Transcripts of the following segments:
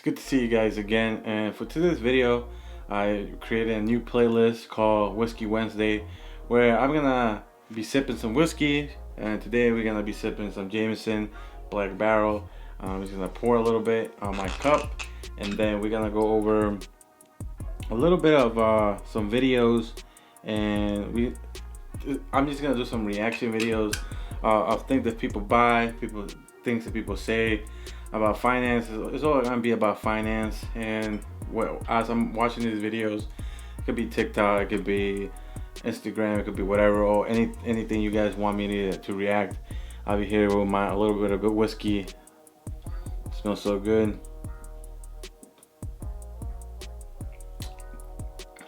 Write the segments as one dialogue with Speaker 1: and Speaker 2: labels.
Speaker 1: good to see you guys again, and for today's video I created a new playlist called Whiskey Wednesday, where I'm gonna be sipping some whiskey, and today we're gonna be sipping some Jameson Black Barrel. I'm just gonna pour a little bit on my cup, and then we're gonna go over a little bit of some videos, and I'm just gonna do some reaction videos of things that people buy, things that people say about finance. It's all gonna be about finance, and as I'm watching these videos, it could be TikTok, it could be Instagram, it could be whatever, or anything you guys want me to react. I'll be here with a little bit of good whiskey. It smells so good,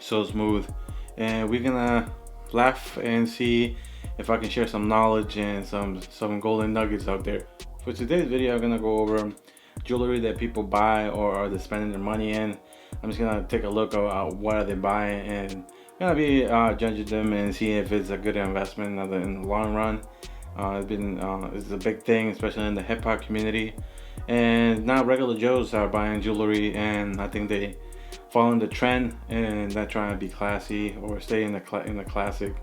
Speaker 1: so smooth, and we're gonna laugh and see if I can share some knowledge and some golden nuggets out there. For today's video, I'm gonna go over jewelry that people buy or are they spending their money in. I'm just gonna take a look at what are they buying, and I'm gonna be judging them and see if it's a good investment in the long run. It's a big thing, especially in the hip hop community, and now regular Joes are buying jewelry, and I think they following the trend and not trying to be classy or stay in the classic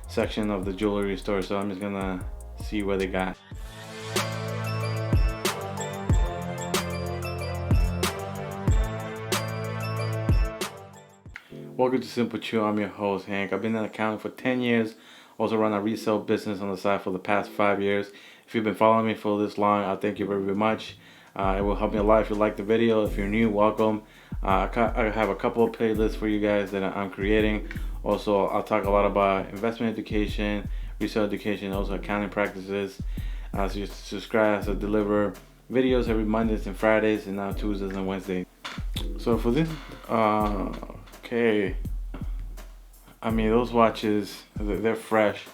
Speaker 1: section of the jewelry store. So I'm just gonna see what they got. Welcome to SimpleChew. I'm your host, Hank. I've been in accounting for 10 years. Also run a resale business on the side for the past 5 years. If you've been following me for this long, I thank you very, very much. It will help me a lot if you like the video. If you're new, welcome. I have a couple of playlists for you guys that I'm creating. Also, I'll talk a lot about investment education, resale education, also accounting practices. So you subscribe, so deliver videos every Mondays and Fridays, and now Tuesdays and Wednesdays. So for this, okay, I mean, those watches, they're fresh.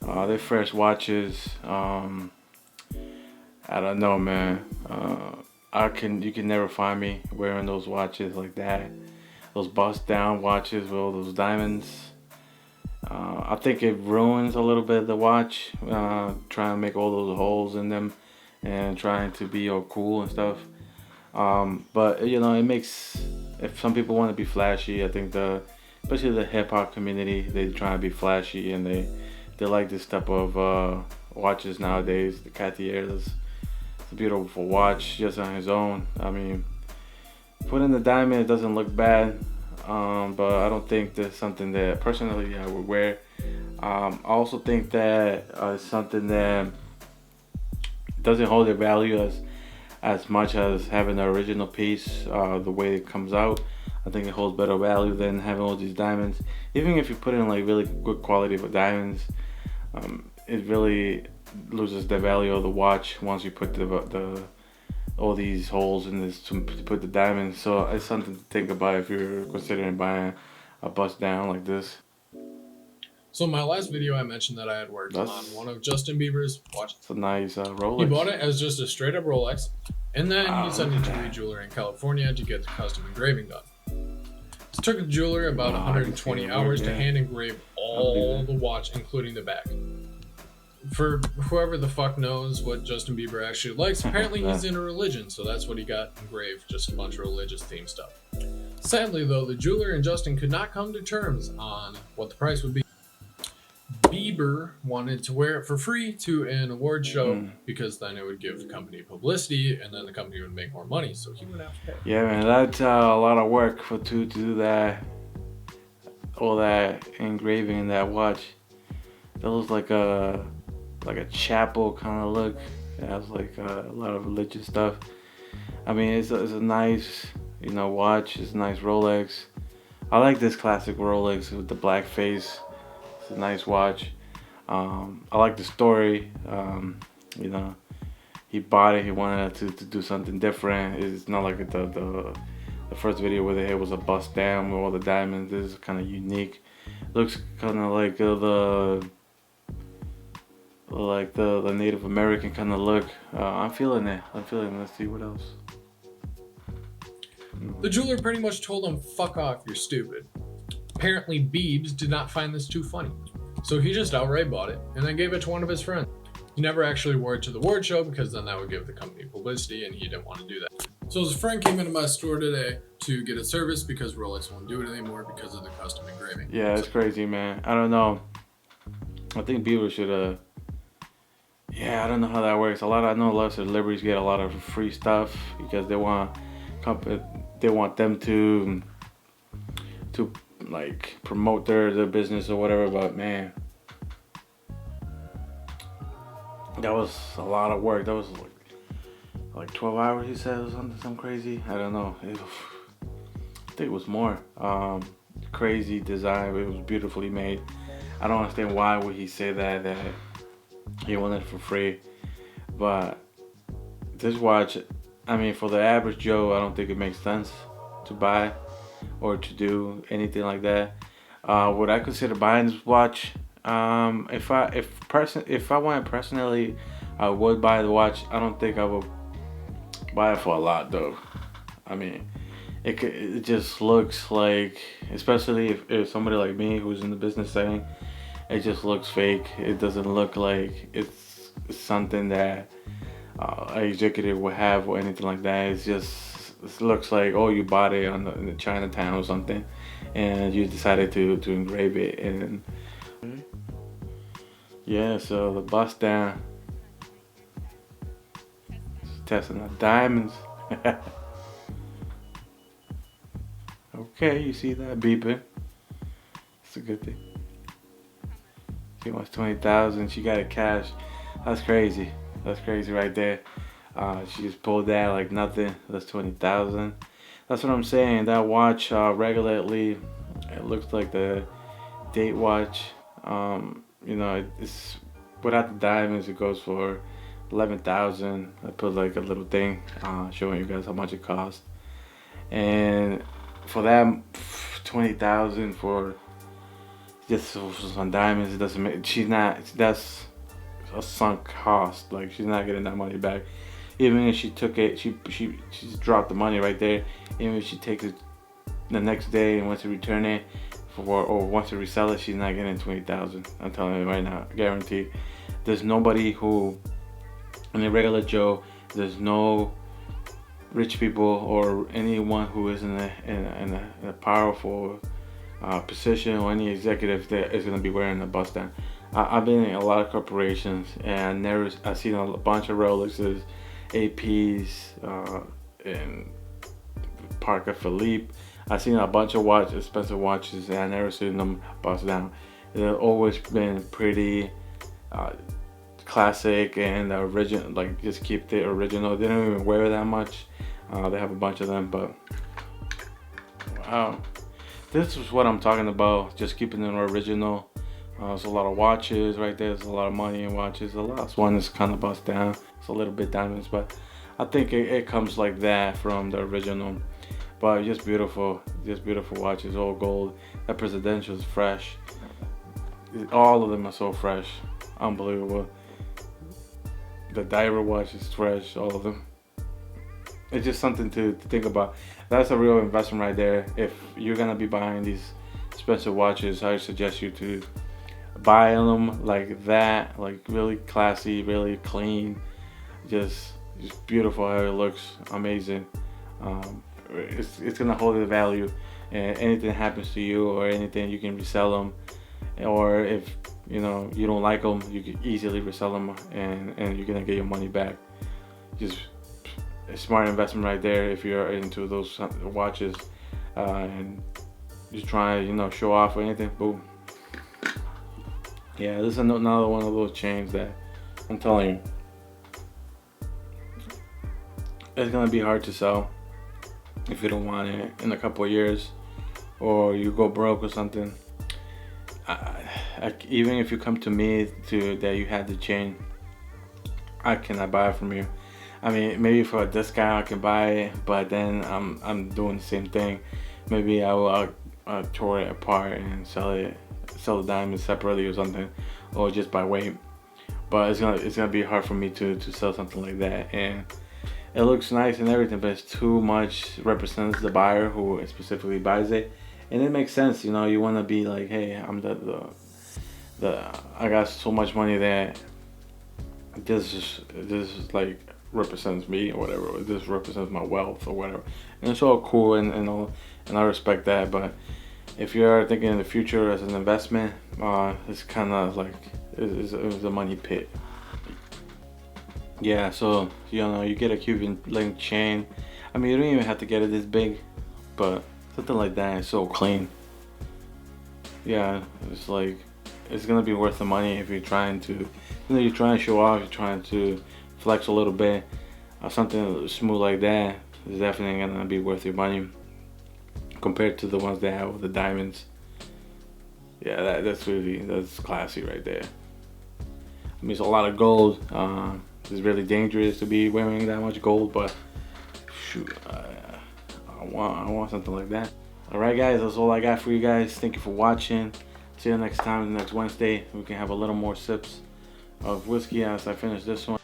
Speaker 1: They're fresh watches. I don't know, man. You can never find me wearing those watches like that. Those bust down watches with all those diamonds. I think it ruins a little bit of the watch, trying to make all those holes in them and trying to be all cool and stuff. But you know, it makes, if some people want to be flashy, I think especially the hip hop community, they try to be flashy, and they like this type of watches nowadays. The Cartier is a beautiful watch just on its own. I mean, put in the diamond, it doesn't look bad, but I don't think that's something that personally I would wear. I also think that it's something that doesn't hold their value as much as having the original piece, the way it comes out. I think it holds better value than having all these diamonds. Even if you put in like really good quality of diamonds, it really loses the value of the watch once you put all these holes in this to put the diamonds. So it's something to think about if you're considering buying a bust down like this.
Speaker 2: So in my last video, I mentioned that I had worked on one of Justin Bieber's watches.
Speaker 1: It's a nice Rolex.
Speaker 2: He bought it as just a straight up Rolex, and then he sent it to a jeweler in California to get the custom engraving done. It took the jeweler about 120 hours to hand engrave all the watch, including the back. For whoever the fuck knows what Justin Bieber actually likes, apparently he's into religion, so that's what he got engraved, just a bunch of religious themed stuff. Sadly though, the jeweler and Justin could not come to terms on what the price would be. Bieber wanted to wear it for free to an award show because then it would give the company publicity, and then the company would make more money, so he would have to pay.
Speaker 1: Yeah, man, that's a lot of work to do that, all that engraving in that watch. That looks like a chapel kind of look. It has like a lot of religious stuff. I mean, it's a nice, watch. It's a nice Rolex. I like this classic Rolex with the black face. It's a nice watch. I like the story. He bought it. He wanted to do something different. It's not like the first video where the hair was a bust down with all the diamonds. This is kind of unique. Looks kind of like the Native American kind of look. I'm feeling it. Let's see what else.
Speaker 2: The jeweler pretty much told him, "Fuck off, you're stupid." Apparently Biebs did not find this too funny, so he just outright bought it and then gave it to one of his friends. He never actually wore it to the award show because then that would give the company publicity, and he didn't want to do that. So his friend came into my store today to get a service because Rolex won't do it anymore because of the custom engraving.
Speaker 1: Yeah, it's crazy, man. I don't know. I think people should yeah, I don't know how that works. I know a lot of celebrities get a lot of free stuff because they want them to like promote their business or whatever. But man, that was a lot of work. That was like 12 hours. He said or something crazy. I don't know. I think it was more. Crazy design. It was beautifully made. I don't understand why would he say that he wanted it for free. But this watch, I mean, for the average Joe, I don't think it makes sense to buy or to do anything like that. Would I consider buying this watch? If I went personally, I would buy the watch. I don't think I would buy it for a lot though. I mean, it just looks like, especially if somebody like me who's in the business setting, it just looks fake. It doesn't look like it's something that an executive would have or anything like that. It looks like, oh, you bought it in the Chinatown or something, and you decided to engrave it. And yeah, so the bust down, testing the diamonds. Okay, you see that beeping? It's a good thing. She wants 20,000. She got it cash. That's crazy. That's crazy right there. She just pulled that like nothing. That's 20,000. That's what I'm saying. That watch regularly, it looks like the date watch. It's without the diamonds, it goes for 11,000. I put like a little thing showing you guys how much it costs. And for that 20,000 for just on diamonds, it doesn't make. That's a sunk cost. Like she's not getting that money back. Even if she took it, she just dropped the money right there. Even if she takes it the next day and wants to return it or wants to resell it, she's not getting 20,000. I'm telling you right now, guaranteed. There's nobody who, in a regular Joe, there's no rich people or anyone who is in a powerful position or any executive that is going to be wearing a bust down. I've been in a lot of corporations and I've seen a bunch of Rolexes, APs, and Parker Philippe. I've seen a bunch of expensive watches, and I never seen them bust down. They've always been pretty classic and original, like just keep the original. They don't even wear that much. They have a bunch of them, but wow, this is what I'm talking about. Just keeping it original. There's a lot of watches right there. There's a lot of money in watches. The last one is kind of bust down. It's a little bit diamonds, but I think it comes like that from the original. But just beautiful watches, all gold. That presidential is fresh. All of them are so fresh, unbelievable. The diver watch is fresh, all of them. It's just something to think about. That's a real investment right there. If you're gonna be buying these expensive watches, I suggest you to buy them like that, like really classy, really clean, just beautiful how it looks, amazing. It's gonna hold the value, and anything happens to you or anything, you can resell them, or if you don't like them, you can easily resell them, and you're gonna get your money back. Just a smart investment right there if you're into those watches, and just trying to show off or anything. Boom. Yeah, this is another one of those chains that I'm telling you, it's gonna be hard to sell if you don't want it in a couple of years, or you go broke or something. Even if you come to me that you had the chain, I cannot buy it from you. I mean, maybe for a discount I can buy it, but then I'm doing the same thing. Maybe I will tore it apart and sell the diamonds separately or something, or just by weight. But it's gonna be hard for me to sell something like that, and it looks nice and everything, but it's too much represents the buyer who specifically buys it, and it makes sense. You want to be like, hey, I'm I got so much money that this is like represents me or whatever. This represents my wealth or whatever. And it's all cool and all, and I respect that. But if you're thinking in the future as an investment, it's kind of like it's a money pit. Yeah, so you get a Cuban link chain. I mean, you don't even have to get it this big, but something like that is so clean. Yeah, it's like it's gonna be worth the money if you're trying to, you're trying to show off, you're trying to flex a little bit. Something smooth like that is definitely gonna be worth your money compared to the ones they have with the diamonds. Yeah, that's classy right there. I mean, it's a lot of gold. It's really dangerous to be wearing that much gold, but shoot, I want something like that. All right, guys, that's all I got for you guys. Thank you for watching. See you next time, next Wednesday. We can have a little more sips of whiskey as I finish this one.